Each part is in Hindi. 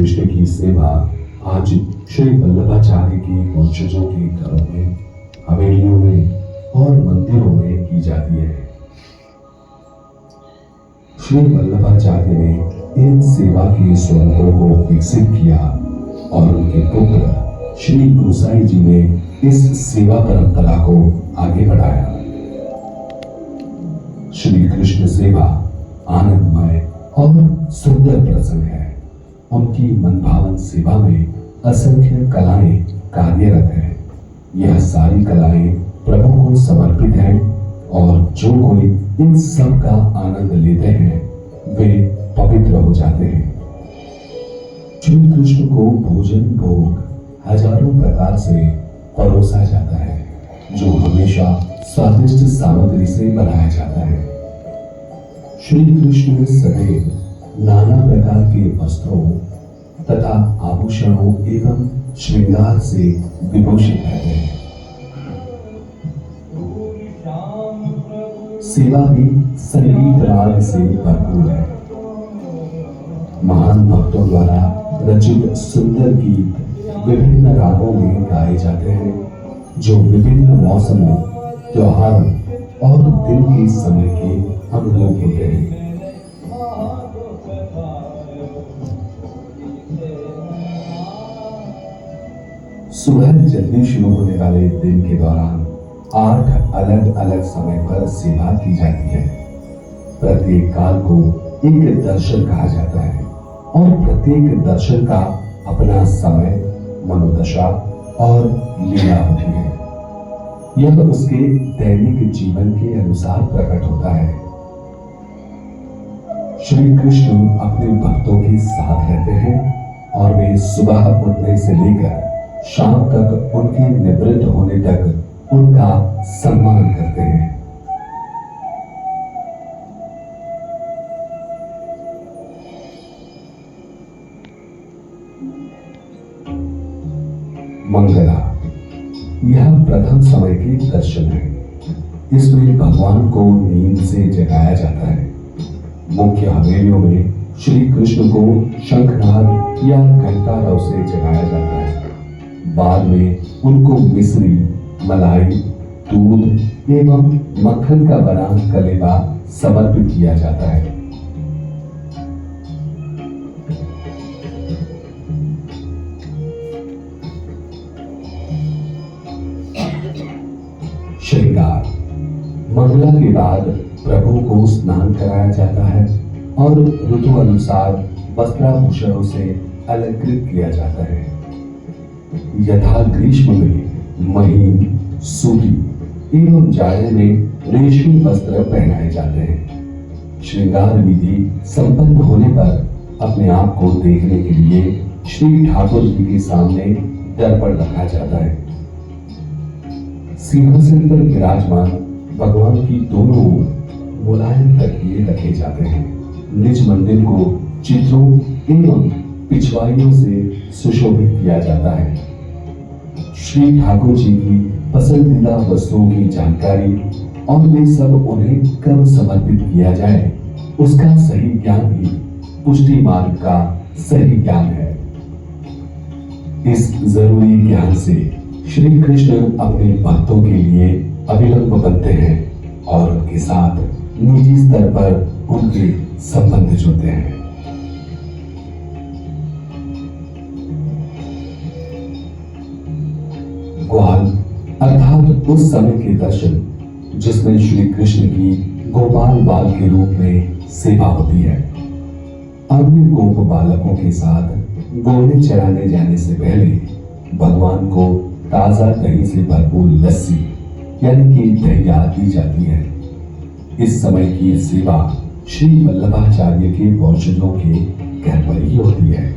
कृष्ण की सेवा आज श्री वल्लभाचार्य के वंशजों के घरों में, हवेलियों में और मंदिरों में की जाती है। श्री वल्लभाचार्य ने इन सेवा के स्वरूपों को विकसित किया और उनके पुत्र श्री गुरुसाई जी ने इस सेवा परंपरा को आगे बढ़ाया। श्री कृष्ण सेवा आनंदमय और सुंदर प्रसंग है। उनकी मनभावन सेवा में असंख्य कलाएं कार्यरत हैं। यह सारी कलाएं प्रभु को समर्पित हैं और जो कोई इन सब का आनंद लेते हैं वे पवित्र हो जाते हैं। श्री कृष्ण को भोजन भोग हजारों प्रकार से परोसा जाता है, जो हमेशा स्वादिष्ट सामग्री से बनाया जाता है। श्री कृष्ण सदैव नाना प्रकार के वस्त्रों तथा आभूषणों एवं श्रृंगार से विभूषित रहते हैं। सेवा भी संगीत राग से भरपूर है। महान भक्तों द्वारा रचित सुंदर गीत विभिन्न रागों में गाए जाते हैं, जो विभिन्न मौसमों, त्योहारों और दिन के समय के अनुरूप होते हैं। सुबह जल्दी शुरू होने वाले दिन के दौरान 8 अलग अलग समय पर सेवा की जाती है। प्रत्येक काल को एक दर्शन कहा जाता है और प्रत्येक दर्शन का अपना समय, मनोदशा और लीला होती है। यह उसके दैनिक जीवन के अनुसार प्रकट होता है। श्री कृष्ण अपने भक्तों के साथ रहते हैं और वे सुबह उठने से लेकर शाम तक उनके निवृत्त होने तक उनका सम्मान करते हैं। मंगला यह प्रथम समय के दर्शन है। इसमें भगवान को नींद से जगाया जाता है। मुख्य हवेलियों में श्री कृष्ण को शंखनाद या घंटारव से जगाया जाता है। बाद में उनको मिश्री, मलाई, दूध एवं मक्खन का बना कलेवा समर्पित किया जाता है। श्रृंगार मंगला के बाद प्रभु को स्नान कराया जाता है और ऋतु अनुसार वस्त्राभूषणों से अलंकृत किया जाता है। यथा ग्रीष्म में महीन, सूती एवं जाड़े में रेशमी वस्त्र पहनाए जाते हैं। श्रृंगार विधि संपन्न होने पर अपने आप को देखने के लिए श्री ठाकुर जी के सामने दर्पण रखा जाता है। सिंहासन पर विराजमान भगवान की दोनों ओर मुलायम तकिए रखे जाते हैं। निज मंदिर को चित्रों एवं पिछवाइयों से सुशोभित किया जाता है। श्री ठाकुर जी की पसंदीदा वस्तुओं की जानकारी और वे सब उन्हें कब समर्पित किया जाए, उसका सही ज्ञान ही पुष्टि मार्ग का सही ज्ञान है। इस जरूरी ज्ञान से श्री कृष्ण अपने भक्तों के लिए अविलंब बनते हैं और उनके साथ निजी स्तर पर उनके संबंध जुड़ते हैं। ग्वाल अर्थात उस समय के दर्शन जिसमें श्री कृष्ण की गोपाल बाल के रूप में सेवा होती है। अन्य गोप बालकों के साथ गोले चराने जाने से पहले भगवान को ताजा दही से भरपूर लस्सी यानी कि दहिया दी जाती है। इस समय की सेवा श्री वल्लभाचार्य के वंशजों के घर पर ही होती है।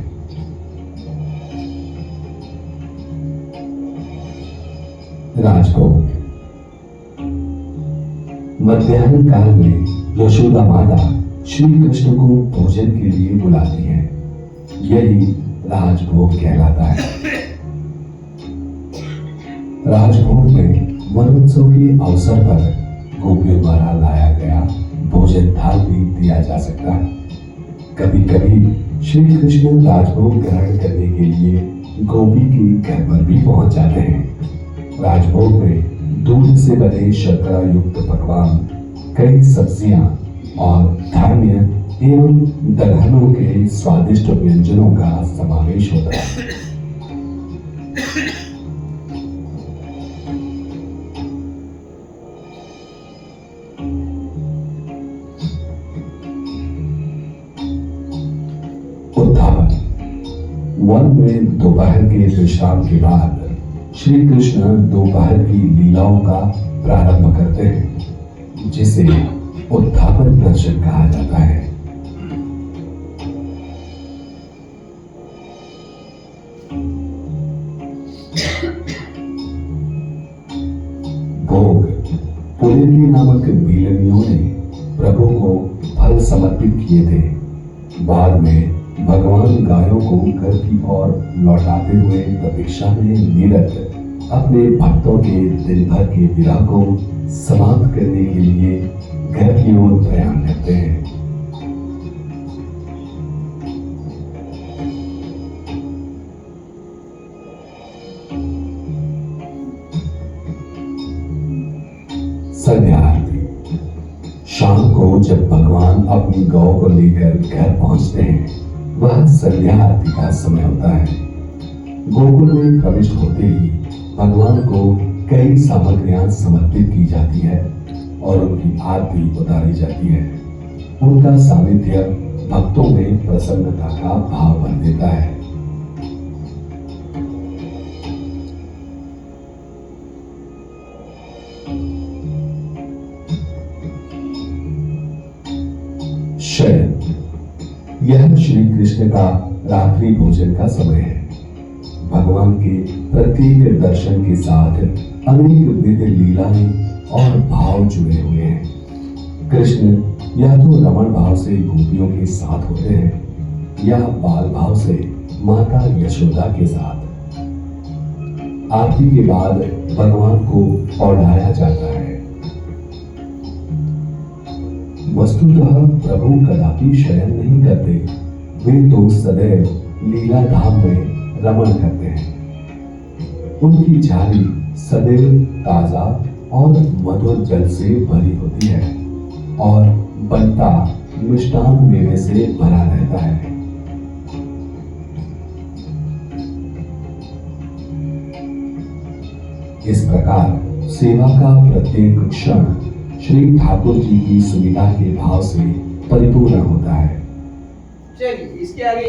राजभोग मध्याह्न काल में यशोदा माता श्री कृष्ण को भोजन के लिए बुलाती है। यही राजभोग कहलाता है। राजभोग में वनोत्सव के अवसर पर गोपियों द्वारा लाया गया भोजन थाल भी दिया जा सकता है। कभी कभी श्री कृष्ण राजभोग ग्रहण करने के लिए गोपी के घर पर भी पहुंच जाते हैं। राजभोग में दूध से बने शर्करा युक्त पकवान, कई सब्जियां और धान्य एवं दलहनों के स्वादिष्ट व्यंजनों का समावेश होता है। उत्थापन। वन में दोपहर के विश्राम के बाद श्री कृष्ण दोपहर की लीलाओं का प्रारंभ करते हैं, जिसे उत्थापन दर्शन कहा जाता है। भोग। पुलेली नामक बीलनियों ने प्रभु को फल समर्पित किए थे। बाद में भगवान गायों को घर की ओर लौटाते हुए प्रतीक्षा में निरत अपने भक्तों के दिन भर के विरह को समाप्त करने के लिए घर की ओर प्रयाण करते हैं। संध्या आरती। शाम को जब भगवान अपनी गौ को लेकर घर पहुंचते हैं, वह संध्या आरती का समय होता है। गोकुल में प्रविष्ट होते ही भगवान को कई सामग्रियां समर्पित की जाती है और उनकी आरती उतारी जाती है। उनका सानिध्य भक्तों में प्रसन्नता का भाव भर देता है। शयन। यह श्री कृष्ण का रात्रि भोजन का समय है। भगवान के प्रत्येक दर्शन के साथ अनेक विध लीलाएं और भाव जुड़े हुए हैं। कृष्ण या तो रमण भाव से गोपियों के साथ होते हैं या बाल भाव से माता यशोदा के साथ। आरती के बाद भगवान को ओढ़ाया जाता है। वस्तुतः प्रभु कदापि शयन नहीं करते, वे तो सदैव लीला धाम में रमण करते हैं। उनकी झाड़ी सदैव ताजा और मधुर जल से भरी होती है और बंटा मिष्टान मेवे से भरा रहता है। इस प्रकार सेवा का प्रत्येक क्षण श्री ठाकुर जी की सुविधा के भाव से परिपूर्ण होता है। चलिए इसके आगे